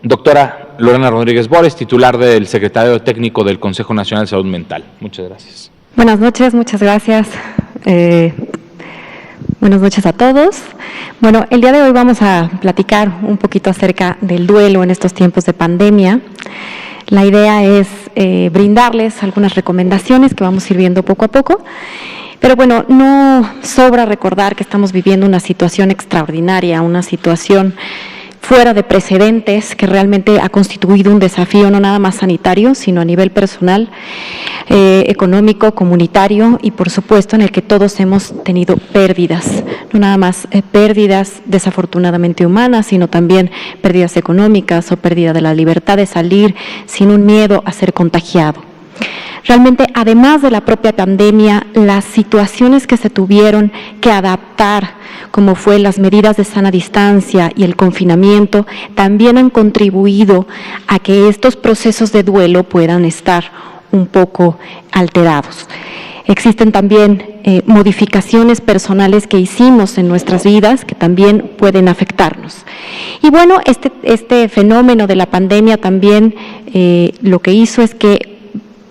Doctora Lorena Rodríguez Bores, titular del Secretario Técnico del Consejo Nacional de Salud Mental. Muchas gracias. Buenas noches, muchas gracias. Buenas noches a todos. Bueno, el día de hoy vamos a platicar un poquito acerca del duelo en estos tiempos de pandemia. La idea es brindarles algunas recomendaciones que vamos a ir viendo poco a poco. Pero bueno, no sobra recordar que estamos viviendo una situación extraordinaria, una situación fuera de precedentes que realmente ha constituido un desafío no nada más sanitario, sino a nivel personal, económico, comunitario y por supuesto en el que todos hemos tenido pérdidas, no nada más pérdidas desafortunadamente humanas, sino también pérdidas económicas o pérdida de la libertad de salir sin un miedo a ser contagiado. Realmente, además de la propia pandemia, las situaciones que se tuvieron que adaptar, como fue las medidas de sana distancia y el confinamiento, también han contribuido a que estos procesos de duelo puedan estar un poco alterados. Existen también modificaciones personales que hicimos en nuestras vidas que también pueden afectarnos. Y bueno, este fenómeno de la pandemia también lo que hizo es que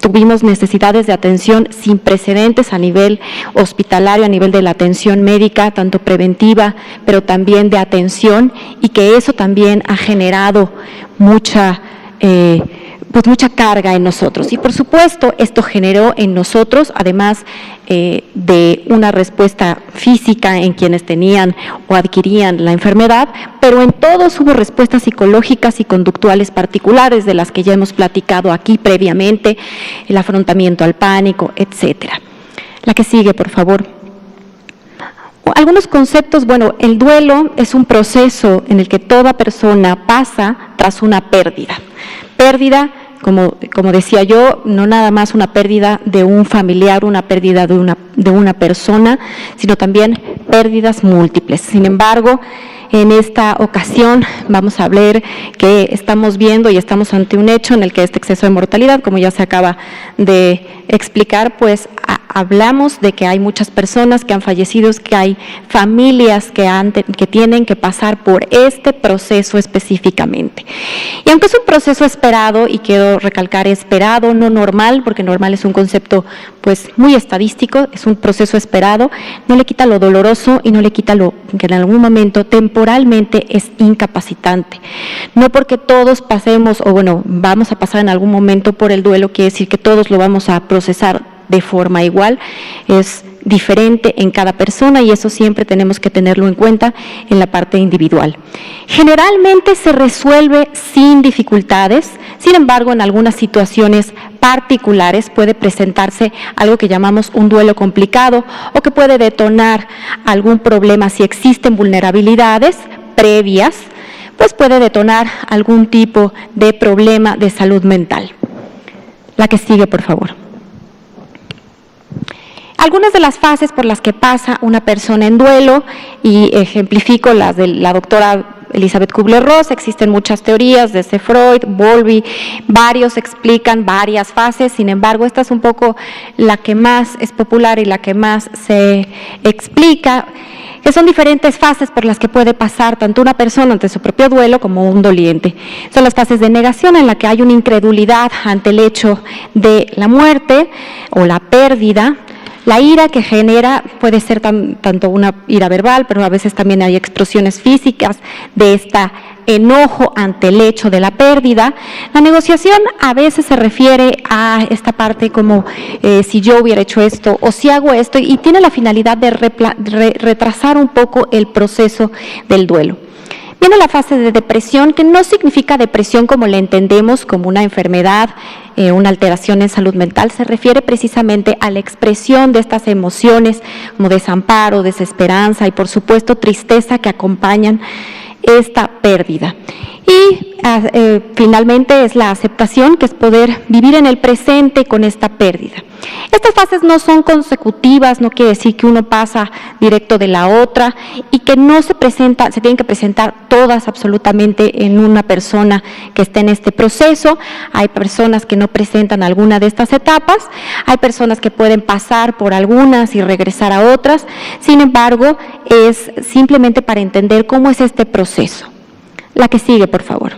tuvimos necesidades de atención sin precedentes a nivel hospitalario, a nivel de la atención médica, tanto preventiva, pero también de atención, y que eso también ha generado mucha carga en nosotros. Y por supuesto, esto generó en nosotros, además de una respuesta física en quienes tenían o adquirían la enfermedad, pero en todos hubo respuestas psicológicas y conductuales particulares de las que ya hemos platicado aquí previamente, el afrontamiento al pánico, etcétera. La que sigue, por favor. Algunos conceptos, bueno, el duelo es un proceso en el que toda persona pasa tras una pérdida. Pérdida, como decía yo, no nada más una pérdida de un familiar, una pérdida de una persona, sino también pérdidas múltiples. Sin embargo, en esta ocasión vamos a ver que estamos viendo y estamos ante un hecho en el que este exceso de mortalidad, como ya se acaba de explicar, pues hablamos de que hay muchas personas que han fallecido, que hay familias que tienen que pasar por este proceso específicamente. Y aunque es un proceso esperado, y quiero recalcar esperado, no normal, porque normal es un concepto pues muy estadístico, es un proceso esperado, no le quita lo doloroso y no le quita lo que en algún momento temporalmente es incapacitante. No porque todos pasemos, o bueno, vamos a pasar en algún momento por el duelo, quiere decir que todos lo vamos a procesar de forma igual, es diferente en cada persona y eso siempre tenemos que tenerlo en cuenta en la parte individual. Generalmente se resuelve sin dificultades, sin embargo en algunas situaciones particulares puede presentarse algo que llamamos un duelo complicado o que puede detonar algún problema si existen vulnerabilidades previas, pues puede detonar algún tipo de problema de salud mental. La que sigue, por favor. Algunas de las fases por las que pasa una persona en duelo, y ejemplifico las de la doctora Elizabeth Kubler-Ross, existen muchas teorías desde Freud, Bowlby, varios explican varias fases, sin embargo esta es un poco la que más es popular y la que más se explica, que son diferentes fases por las que puede pasar tanto una persona ante su propio duelo como un doliente. Son las fases de negación, en la que hay una incredulidad ante el hecho de la muerte o la pérdida. La ira que genera puede ser tanto una ira verbal, pero a veces también hay expresiones físicas de esta enojo ante el hecho de la pérdida. La negociación a veces se refiere a esta parte como si yo hubiera hecho esto o si hago esto, y tiene la finalidad de retrasar un poco el proceso del duelo. Viene la fase de depresión, que no significa depresión como la entendemos, como una enfermedad, una alteración en salud mental. Se refiere precisamente a la expresión de estas emociones como desamparo, desesperanza y por supuesto tristeza que acompañan esta pérdida. Y finalmente es la aceptación, que es poder vivir en el presente con esta pérdida. Estas fases no son consecutivas, no quiere decir que uno pasa directo de la otra y que no se tienen que presentar todas absolutamente en una persona que esté en este proceso. Hay personas que no presentan alguna de estas etapas, hay personas que pueden pasar por algunas y regresar a otras, sin embargo, es simplemente para entender cómo es este proceso. La que sigue, por favor.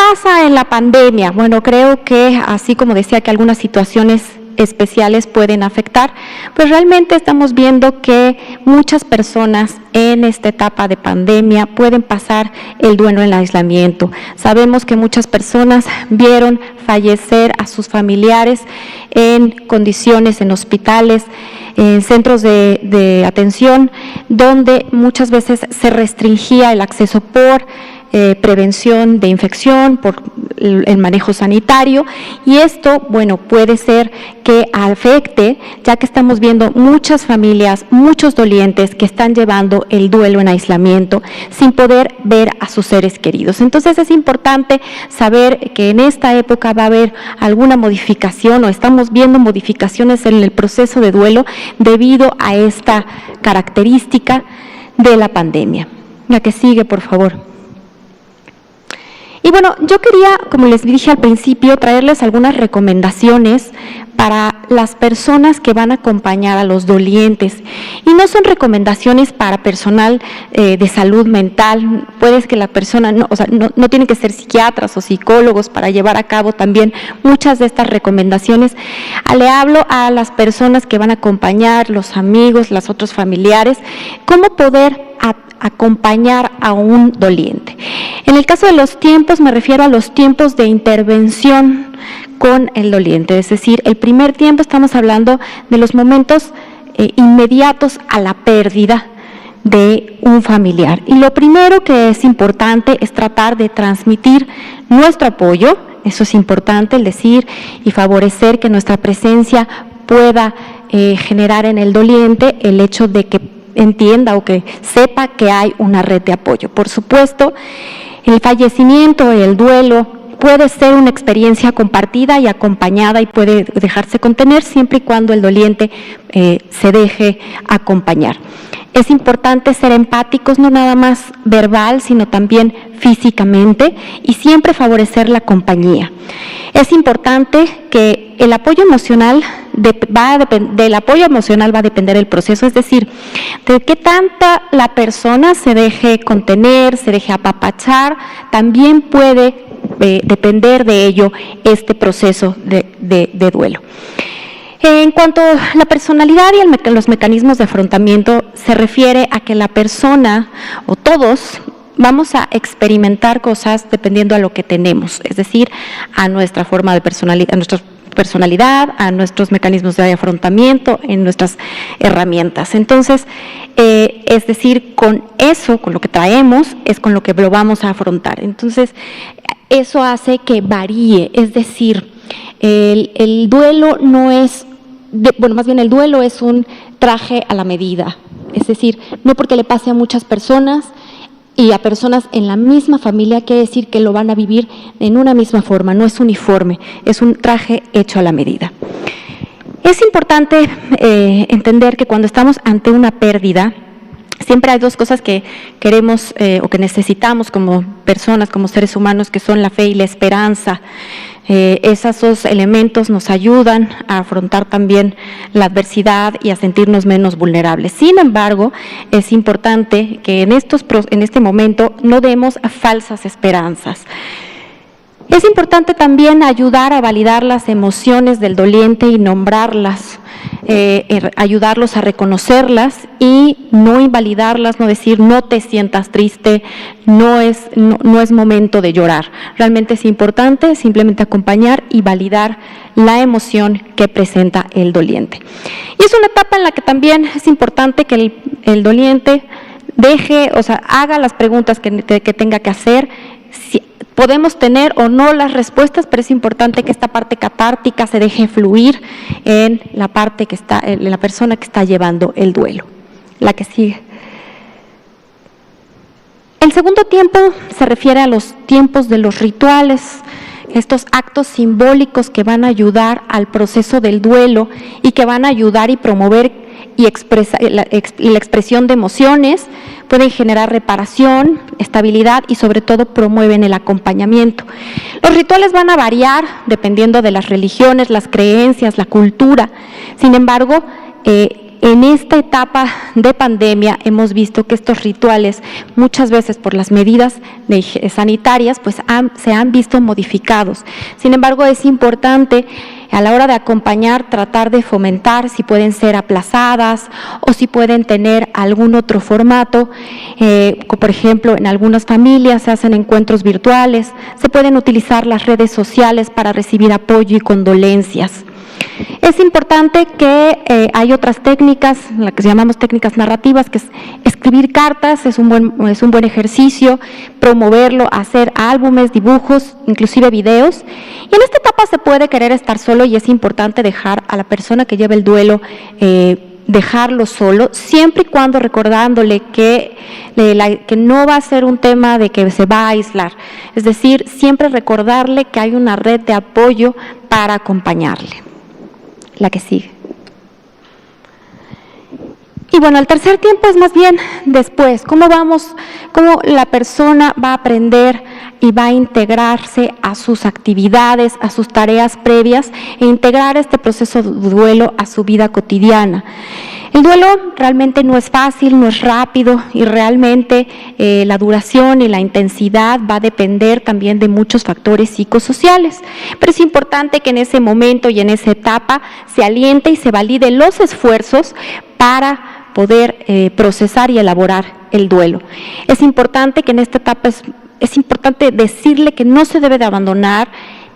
pasa en la pandemia? Bueno, creo que así como decía que algunas situaciones especiales pueden afectar, pues realmente estamos viendo que muchas personas en esta etapa de pandemia pueden pasar el duelo en el aislamiento. Sabemos que muchas personas vieron fallecer a sus familiares en condiciones en hospitales, en centros de atención, donde muchas veces se restringía el acceso por prevención de infección, por el manejo sanitario, y esto, bueno, puede ser que afecte, ya que estamos viendo muchas familias, muchos dolientes que están llevando el duelo en aislamiento sin poder ver a sus seres queridos. Entonces es importante saber que en esta época va a haber alguna modificación o estamos viendo modificaciones en el proceso de duelo debido a esta característica de la pandemia. La que sigue, por favor. Y bueno, yo quería, como les dije al principio, traerles algunas recomendaciones para las personas que van a acompañar a los dolientes. Y no son recomendaciones para personal de salud mental. Puede que la persona, no tienen que ser psiquiatras o psicólogos para llevar a cabo también muchas de estas recomendaciones. Le hablo a las personas que van a acompañar, los amigos, los otros familiares, cómo poder acompañar a un doliente. En el caso de los tiempos, me refiero a los tiempos de intervención con el doliente, es decir, el primer tiempo estamos hablando de los momentos inmediatos a la pérdida de un familiar. Y lo primero que es importante es tratar de transmitir nuestro apoyo, eso es importante, el decir y favorecer que nuestra presencia pueda generar en el doliente el hecho de que entienda o que sepa que hay una red de apoyo. Por supuesto, el fallecimiento, el duelo, puede ser una experiencia compartida y acompañada y puede dejarse contener siempre y cuando el doliente se deje acompañar. Es importante ser empáticos, no nada más verbal, sino también físicamente, y siempre favorecer la compañía. Es importante que el apoyo emocional del apoyo emocional va a depender el proceso, es decir, de qué tanta la persona se deje contener, se deje apapachar, también puede depender de ello este proceso de duelo. En cuanto a la personalidad y los mecanismos de afrontamiento, se refiere a que la persona o todos vamos a experimentar cosas dependiendo a lo que tenemos, es decir, a nuestra forma de personalidad, a nuestros mecanismos de afrontamiento, en nuestras herramientas. Entonces, es decir, con eso, con lo que traemos, es con lo que lo vamos a afrontar. Entonces, eso hace que varíe, es decir, el duelo no es, más bien el duelo es un traje a la medida, es decir, no porque le pase a muchas personas y a personas en la misma familia quiere decir que lo van a vivir en una misma forma, no es uniforme, es un traje hecho a la medida. Es importante entender que cuando estamos ante una pérdida, siempre hay dos cosas que queremos o que necesitamos como personas, como seres humanos, que son la fe y la esperanza. Esos dos elementos nos ayudan a afrontar también la adversidad y a sentirnos menos vulnerables. Sin embargo, es importante que en este momento no demos falsas esperanzas. Es importante también ayudar a validar las emociones del doliente y nombrarlas, ayudarlos a reconocerlas y no invalidarlas, no decir no te sientas triste, no es momento de llorar. Realmente es importante simplemente acompañar y validar la emoción que presenta el doliente. Y es una etapa en la que también es importante que el doliente haga las preguntas que tenga que hacer. Podemos tener o no las respuestas, pero es importante que esta parte catártica se deje fluir en la parte en la persona que está llevando el duelo. La que sigue. El segundo tiempo se refiere a los tiempos de los rituales, estos actos simbólicos que van a ayudar al proceso del duelo y que van a ayudar y promover la expresión de emociones, pueden generar reparación, estabilidad y sobre todo promueven el acompañamiento. Los rituales van a variar dependiendo de las religiones, las creencias, la cultura. Sin embargo, en esta etapa de pandemia hemos visto que estos rituales, muchas veces por las medidas sanitarias, pues se han visto modificados. Sin embargo, es importante a la hora de acompañar, tratar de fomentar si pueden ser aplazadas o si pueden tener algún otro formato. Por ejemplo, en algunas familias se hacen encuentros virtuales, se pueden utilizar las redes sociales para recibir apoyo y condolencias. Es importante que hay otras técnicas, las que llamamos técnicas narrativas, que es escribir cartas, es un buen ejercicio, promoverlo, hacer álbumes, dibujos, inclusive videos. Y en esta etapa se puede querer estar solo y es importante dejar a la persona que lleva el duelo, dejarlo solo, siempre y cuando recordándole que no va a ser un tema de que se va a aislar. Es decir, siempre recordarle que hay una red de apoyo para acompañarle. La que sigue. Y bueno, el tercer tiempo es más bien después, cómo la persona va a aprender y va a integrarse a sus actividades, a sus tareas previas e integrar este proceso de duelo a su vida cotidiana. El duelo realmente no es fácil, no es rápido y realmente la duración y la intensidad va a depender también de muchos factores psicosociales. Pero es importante que en ese momento y en esa etapa se aliente y se valide los esfuerzos para poder procesar y elaborar el duelo. Es importante que en esta etapa es importante decirle que no se debe de abandonar,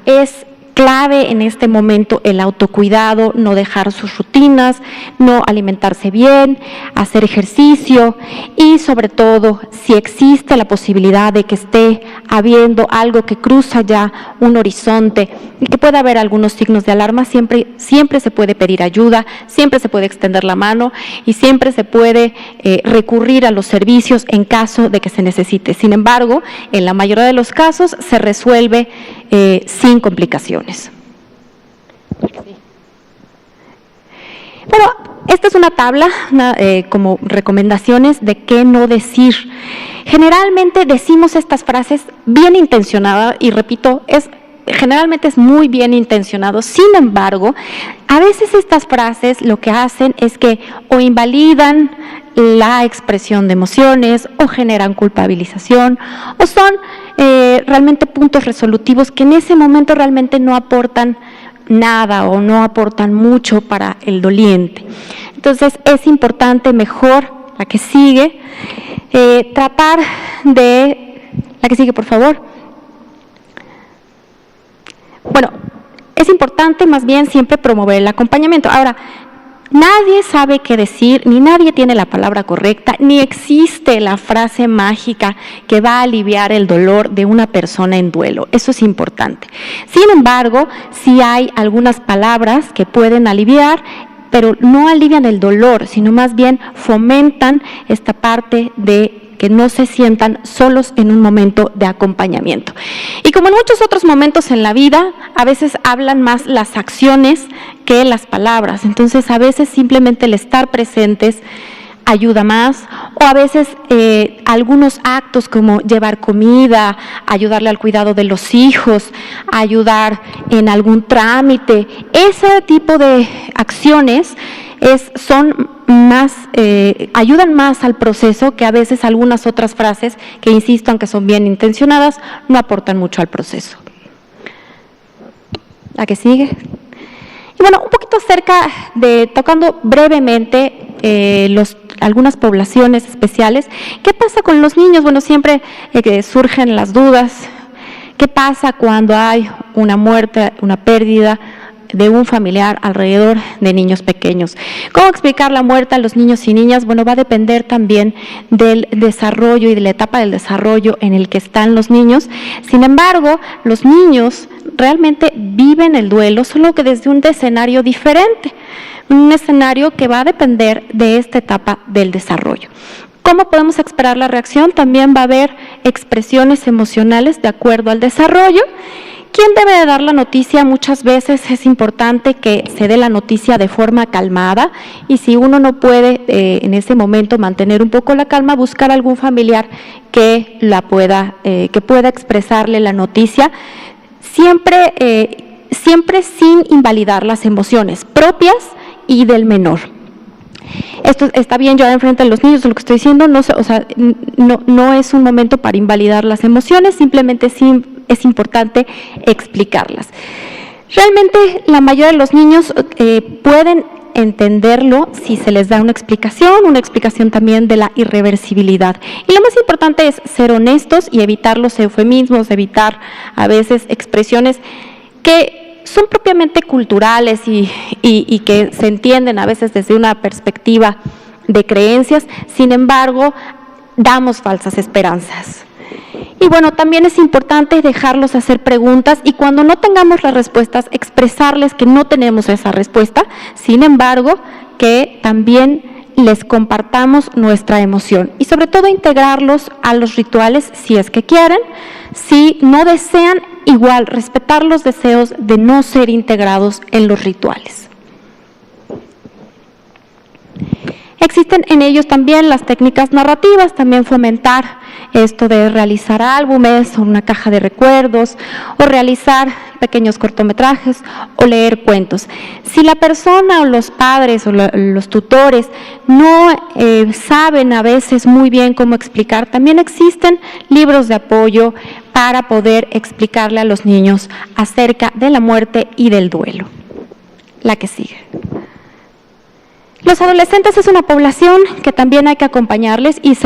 es clave en este momento el autocuidado, no dejar sus rutinas, no alimentarse bien, hacer ejercicio y sobre todo si existe la posibilidad de que esté habiendo algo que cruza ya un horizonte y que pueda haber algunos signos de alarma, siempre se puede pedir ayuda, siempre se puede extender la mano y siempre se puede recurrir a los servicios en caso de que se necesite. Sin embargo, en la mayoría de los casos se resuelve sin complicaciones. Pero esta es una tabla como recomendaciones de qué no decir. Generalmente decimos estas frases bien intencionadas y repito, generalmente es muy bien intencionado. Sin embargo, a veces estas frases lo que hacen es que o invalidan la expresión de emociones o generan culpabilización o son realmente puntos resolutivos que en ese momento realmente no aportan nada o no aportan mucho para el doliente. Entonces es importante mejor, la que sigue, tratar de, la que sigue por favor. Bueno, es importante más bien siempre promover el acompañamiento. Ahora, nadie sabe qué decir, ni nadie tiene la palabra correcta, ni existe la frase mágica que va a aliviar el dolor de una persona en duelo. Eso es importante. Sin embargo, sí hay algunas palabras que pueden aliviar, pero no alivian el dolor, sino más bien fomentan esta parte de que no se sientan solos en un momento de acompañamiento. Y como en muchos otros momentos en la vida, a veces hablan más las acciones que las palabras. Entonces, a veces simplemente el estar presentes ayuda más, o a veces algunos actos como llevar comida, ayudarle al cuidado de los hijos, ayudar en algún trámite, ese tipo de acciones ayudan más al proceso que a veces algunas otras frases que, insisto, aunque son bien intencionadas, no aportan mucho al proceso. La que sigue. Y bueno, un poquito tocando brevemente algunas poblaciones especiales. ¿Qué pasa con los niños? Bueno, siempre surgen las dudas. ¿Qué pasa cuando hay una muerte, una pérdida de un familiar alrededor de niños pequeños? ¿Cómo explicar la muerte a los niños y niñas? Bueno, va a depender también del desarrollo y de la etapa del desarrollo en el que están los niños. Sin embargo, los niños realmente viven el duelo, solo que desde un escenario diferente, un escenario que va a depender de esta etapa del desarrollo. ¿Cómo podemos esperar la reacción? También va a haber expresiones emocionales de acuerdo al desarrollo. ¿Quién debe de dar la noticia? Muchas veces es importante que se dé la noticia de forma calmada y si uno no puede en ese momento mantener un poco la calma, buscar algún familiar que pueda expresarle la noticia, siempre sin invalidar las emociones propias y del menor. esto está bien yo enfrente de los niños, lo que estoy diciendo, no es un momento para invalidar las emociones, simplemente sí es importante explicarlas. Realmente la mayoría de los niños pueden entenderlo si se les da una explicación también de la irreversibilidad. Y lo más importante es ser honestos y evitar los eufemismos, evitar a veces expresiones que son propiamente culturales y que se entienden a veces desde una perspectiva de creencias, sin embargo, damos falsas esperanzas. Y bueno, también es importante dejarlos hacer preguntas y cuando no tengamos las respuestas, expresarles que no tenemos esa respuesta, sin embargo, que también les compartamos nuestra emoción y sobre todo integrarlos a los rituales si es que quieren. Si no desean, igual respetar los deseos de no ser integrados en los rituales. Existen en ellos también las técnicas narrativas, también fomentar esto de realizar álbumes o una caja de recuerdos o realizar pequeños cortometrajes o leer cuentos. Si la persona o los padres o los tutores no saben a veces muy bien cómo explicar, también existen libros de apoyo para poder explicarle a los niños acerca de la muerte y del duelo. La que sigue. Los adolescentes es una población que también hay que acompañarles y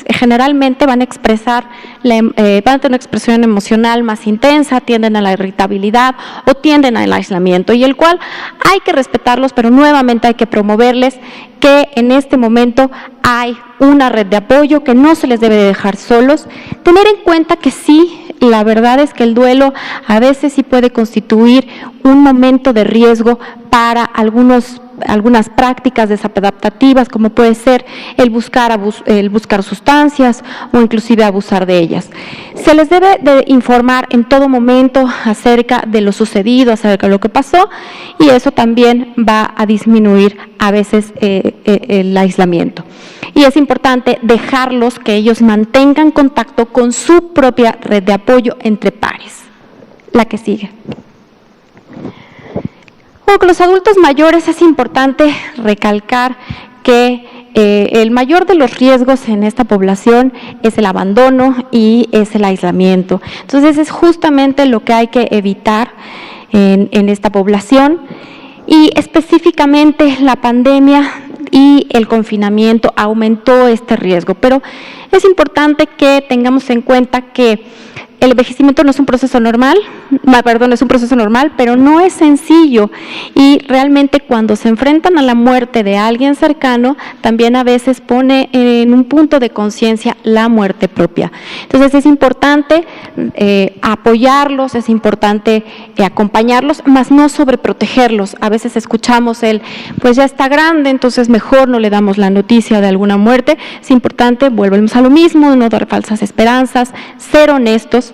generalmente van a expresar, van a tener una expresión emocional más intensa, tienden a la irritabilidad o tienden al aislamiento, y el cual hay que respetarlos, pero nuevamente hay que promoverles que en este momento hay una red de apoyo, que no se les debe de dejar solos, tener en cuenta que sí, la verdad es que el duelo a veces sí puede constituir un momento de riesgo para algunas prácticas desadaptativas, como puede ser el buscar sustancias o inclusive abusar de ellas. Se les debe de informar en todo momento acerca de lo sucedido, acerca de lo que pasó, y eso también va a disminuir a veces el aislamiento. Y es importante dejarlos que ellos mantengan contacto con su propia red de apoyo entre pares. La que sigue. Con los adultos mayores es importante recalcar que el mayor de los riesgos en esta población es el abandono y es el aislamiento. Entonces es justamente lo que hay que evitar en esta población, y específicamente la pandemia y el confinamiento aumentó este riesgo, pero es importante que tengamos en cuenta que el envejecimiento no es un proceso normal, es un proceso normal, pero no es sencillo, y realmente cuando se enfrentan a la muerte de alguien cercano, también a veces pone en un punto de conciencia la muerte propia. Entonces es importante apoyarlos, es importante acompañarlos, mas no sobreprotegerlos. A veces escuchamos pues ya está grande, entonces mejor no le damos la noticia de alguna muerte. Es importante, volvemos a lo mismo, no dar falsas esperanzas, ser honestos.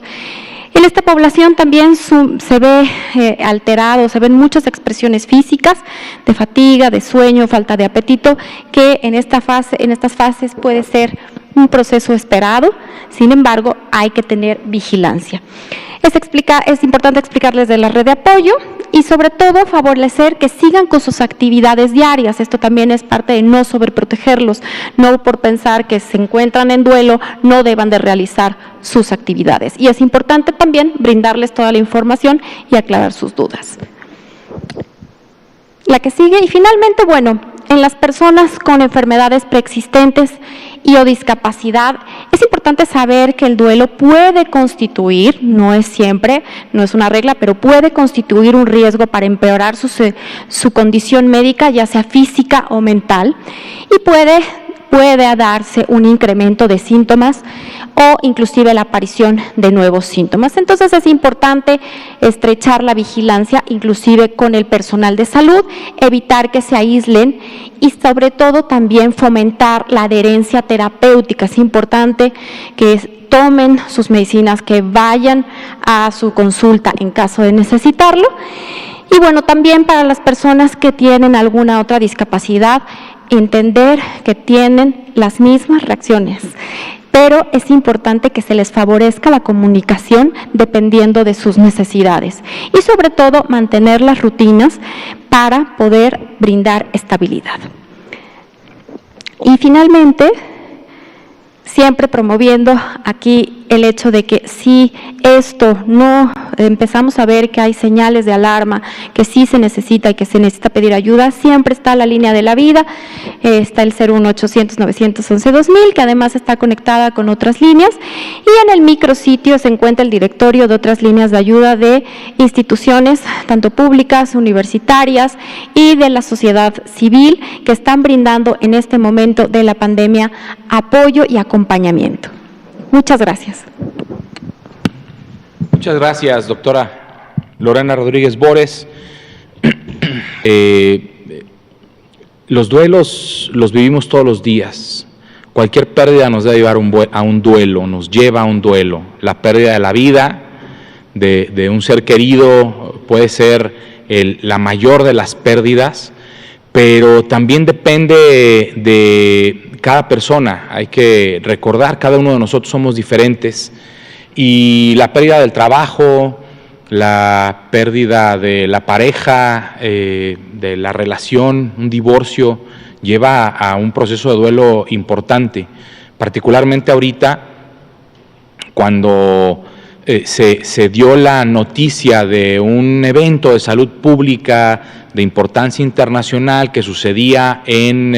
En esta población también se ve alterado, se ven muchas expresiones físicas de fatiga, de sueño, falta de apetito, que en estas fases puede ser un proceso esperado. Sin embargo, hay que tener vigilancia. Es importante explicarles de la red de apoyo y sobre todo favorecer que sigan con sus actividades diarias. Esto también es parte de no sobreprotegerlos, no por pensar que se encuentran en duelo, no deban de realizar sus actividades. Y es importante también brindarles toda la información y aclarar sus dudas. La que sigue, y finalmente, bueno, en las personas con enfermedades preexistentes y o discapacidad, es importante saber que el duelo puede constituir, no es siempre, no es una regla, pero puede constituir un riesgo para empeorar su condición médica, ya sea física o mental, y puede darse un incremento de síntomas o inclusive la aparición de nuevos síntomas. Entonces es importante estrechar la vigilancia inclusive con el personal de salud, evitar que se aíslen y sobre todo también fomentar la adherencia terapéutica. Es importante que tomen sus medicinas, que vayan a su consulta en caso de necesitarlo. Y bueno, también para las personas que tienen alguna otra discapacidad, entender que tienen las mismas reacciones, pero es importante que se les favorezca la comunicación dependiendo de sus necesidades y sobre todo mantener las rutinas para poder brindar estabilidad. Y finalmente, siempre promoviendo aquí el hecho de que si esto no empezamos a ver que hay señales de alarma, que sí se necesita y que se necesita pedir ayuda, siempre está la línea de la vida, está el 01800-911-2000, que además está conectada con otras líneas, y en el micrositio se encuentra el directorio de otras líneas de ayuda de instituciones, tanto públicas, universitarias y de la sociedad civil, que están brindando en este momento de la pandemia apoyo y acompañamiento. Muchas gracias. Muchas gracias, doctora Lorena Rodríguez Bores. Los duelos los vivimos todos los días. Cualquier pérdida nos debe llevar a un duelo, nos lleva a un duelo. La pérdida de la vida, de un ser querido, puede ser la mayor de las pérdidas, pero también depende de cada persona. Hay que recordar, cada uno de nosotros somos diferentes, y la pérdida del trabajo, la pérdida de la pareja, de la relación, un divorcio, lleva a un proceso de duelo importante, particularmente ahorita cuando se dio la noticia de un evento de salud pública de importancia internacional que sucedía en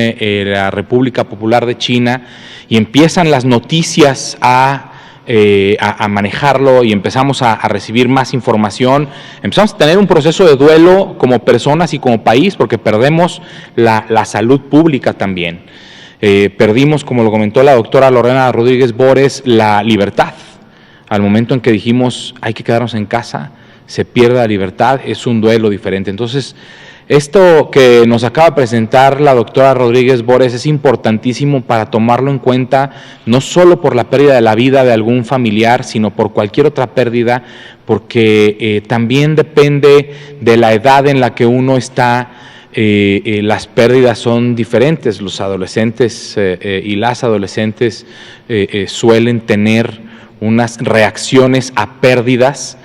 la República Popular de China, y empiezan las noticias a manejarlo, y empezamos a recibir más información, empezamos a tener un proceso de duelo como personas y como país, porque perdemos la salud pública también. Perdimos, como lo comentó la doctora Lorena Rodríguez Bores, la libertad. Al momento en que dijimos hay que quedarnos en casa, se pierde la libertad, es un duelo diferente. Entonces, esto que nos acaba de presentar la doctora Rodríguez Bores es importantísimo para tomarlo en cuenta, no solo por la pérdida de la vida de algún familiar, sino por cualquier otra pérdida, porque también depende de la edad en la que uno está. Las pérdidas son diferentes. Los adolescentes y las adolescentes suelen tener unas reacciones a pérdidas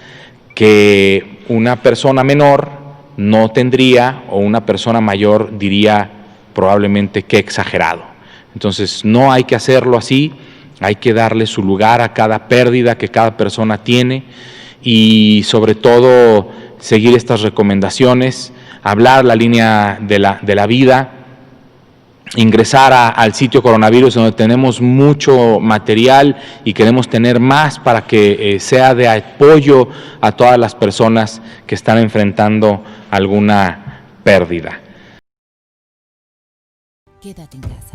que una persona menor no tendría, o una persona mayor diría probablemente que exagerado. Entonces no hay que hacerlo así, hay que darle su lugar a cada pérdida que cada persona tiene, y sobre todo seguir estas recomendaciones, hablar la línea de la vida, ingresar al sitio coronavirus, donde tenemos mucho material y queremos tener más para que sea de apoyo a todas las personas que están enfrentando alguna pérdida. Quédate en casa.